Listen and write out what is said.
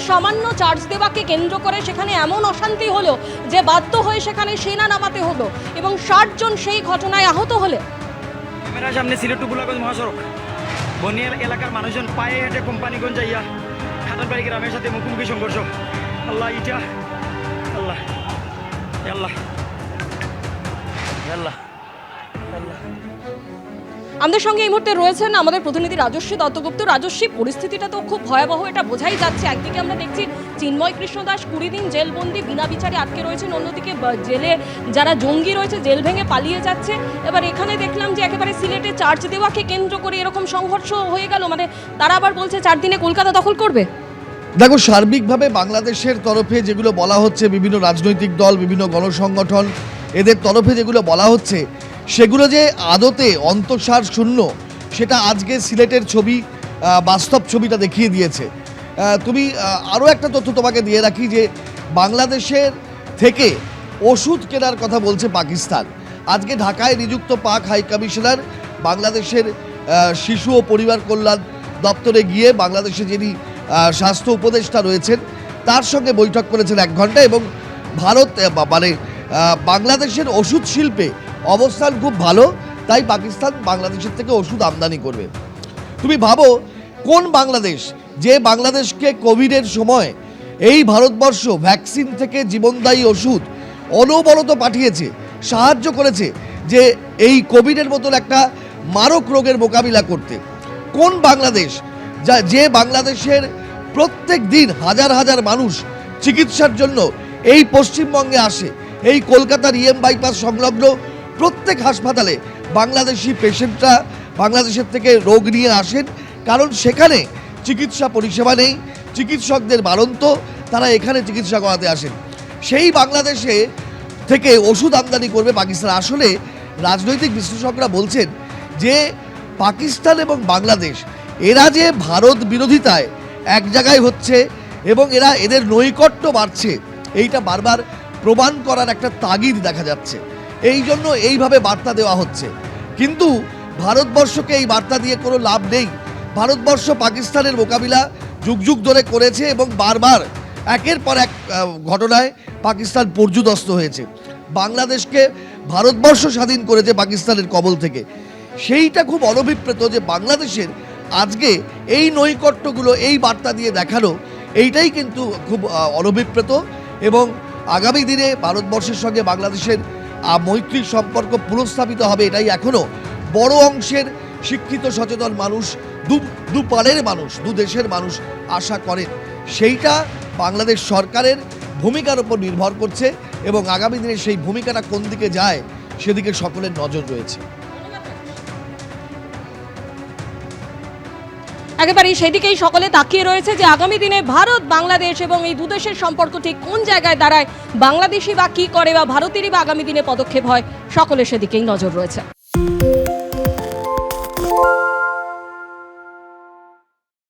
সামান্য চার্জ দেওয়াকে কেন্দ্র করে সেখানে এমন অশান্তি হলো যে বাধ্য হয়ে সেখানে সেনা নামাতে হলো এবং 60 জন সেই ঘটনায় আহত হলে। ক্যামেরার সামনে সিলেট টু গোলাগঞ্জ মহাসড়ক বনিয়াল এলাকার মানুষজন পায়ে হেঁটে কোম্পানিগঞ্জ যাইয়া খাতানবাড়ি গ্রামের সাথে মুখোমুখি সংঘর্ষ। আল্লাহ ইটা আল্লাহ আল্লাহ আল্লাহ আল্লাহ। আমাদের সঙ্গে এই মুহূর্তে রয়েছেন আমাদের প্রতিনিধি রাজস্বী দত্তগুপ্ত। রাজস্বী, পরিস্থিতিটা তো খুব ভয়াবহ, এটা বোঝাই যাচ্ছে। একদিকে আমরা দেখছি চিন্ময় কৃষ্ণ দাস 20 দিন জেলবন্দি, বিনা বিচারে আটকে রয়েছেন, অন্যদিকে জেলে যারা জঙ্গি রয়েছে জেল ভেঙে পালিয়ে যাচ্ছে। এবার এখানে দেখলাম যে একেবারে সিলেটে চার্জ দেওয়াকে কেন্দ্র করে এরকম সংঘর্ষ হয়ে গেল, মানে তারা আবার বলছে 4 দিনে কলকাতা দখল করবে। দেখো, সার্বিকভাবে বাংলাদেশের তরফে যেগুলো বলা হচ্ছে, বিভিন্ন রাজনৈতিক দল, বিভিন্ন গণসংগঠন, এদের তরফে যেগুলো বলা হচ্ছে সেগুলো যে আদতে অন্তঃসার শূন্য, সেটা আজকে সিলেটের ছবি, বাস্তব ছবিটা দেখিয়ে দিয়েছে। তুমি আরও একটা তথ্য তোমাকে দিয়ে রাখি যে বাংলাদেশের থেকে ওষুধ কেনার কথা বলছে পাকিস্তান। আজকে ঢাকায় নিযুক্ত পাক হাই কমিশনার বাংলাদেশের শিশু ও পরিবার কল্যাণ দপ্তরে গিয়ে বাংলাদেশে যিনি স্বাস্থ্য উপদেষ্টা রয়েছেন তার সঙ্গে বৈঠক করেছেন 1 ঘন্টা, এবং ভারত মানে বাংলাদেশের ওষুধ শিল্পে অবস্থান খুব ভালো, তাই পাকিস্তান বাংলাদেশের থেকে ওষুধ আমদানি করবে। তুমি ভাবো কোন বাংলাদেশ, যে বাংলাদেশকে কোভিডের সময় এই ভারতবর্ষ ভ্যাকসিন থেকে জীবনদায়ী ওষুধ অনবরত পাঠিয়েছে, সাহায্য করেছে যে এই কোভিডের মতন একটা মারক রোগের মোকাবিলা করতে। কোন বাংলাদেশ যে বাংলাদেশের প্রত্যেক দিন হাজার হাজার মানুষ চিকিৎসার জন্য এই পশ্চিমবঙ্গে আসে, এই কলকাতার EM বাইপাস সংলগ্ন প্রত্যেক হাসপাতালে বাংলাদেশি পেশেন্টরা বাংলাদেশের থেকে রোগ নিয়ে আসেন, কারণ সেখানে চিকিৎসা পরিষেবা নেই, চিকিৎসকদের বারন্ত, তারা এখানে চিকিৎসা করাতে আসেন। সেই বাংলাদেশে থেকে ওষুধ আমদানি করবে পাকিস্তান। আসলে রাজনৈতিক বিশ্লেষকরা বলছেন যে পাকিস্তান এবং বাংলাদেশ এরা যে ভারত বিরোধিতায় এক জায়গায় হচ্ছে এবং এদের নৈকট্য বাড়ছে, এইটা বারবার প্রমাণ করার একটা তাগিদ দেখা যাচ্ছে। এই জন্য এইভাবে বার্তা দেওয়া হচ্ছে, কিন্তু ভারতবর্ষকে এই বার্তা দিয়ে কোনো লাভ নেই। ভারতবর্ষ পাকিস্তানের মোকাবিলা যুগ যুগ ধরে করেছে এবং বারবার একের পর এক ঘটনায় পাকিস্তান পর্যুদস্ত হয়েছে। বাংলাদেশকে ভারতবর্ষ স্বাধীন করেছে পাকিস্তানের কবল থেকে। সেইটা খুব অনভিপ্রেত যে বাংলাদেশের আজকে এই নৈকট্যগুলো এই বার্তা দিয়ে দেখানো, এইটাই কিন্তু খুব অনভিপ্রেত, এবং আগামী দিনে ভারতবর্ষের সঙ্গে বাংলাদেশের মৈত্রীর সম্পর্ক পুনঃস্থাপিত হবে, এটাই এখনও বড় অংশের শিক্ষিত সচেতন মানুষ, দুপারের মানুষ, দু দেশের মানুষ আশা করেন। সেইটা বাংলাদেশ সরকারের ভূমিকার উপর নির্ভর করছে, এবং আগামী দিনে সেই ভূমিকাটা কোন দিকে যায় সেদিকে সকলের নজর রয়েছে। একেবারেই সেদিকেই সকলে তাকিয়ে রয়েছে যে আগামী দিনে ভারত বাংলাদেশ এবং এই দুদেশের সম্পর্ক ঠিক কোন জায়গায় দাঁড়ায়, বাংলাদেশি বা কী করে বা ভারতেরই বা আগামী দিনে পদক্ষেপ হয়, সকলে সেদিকেই নজর রয়েছে।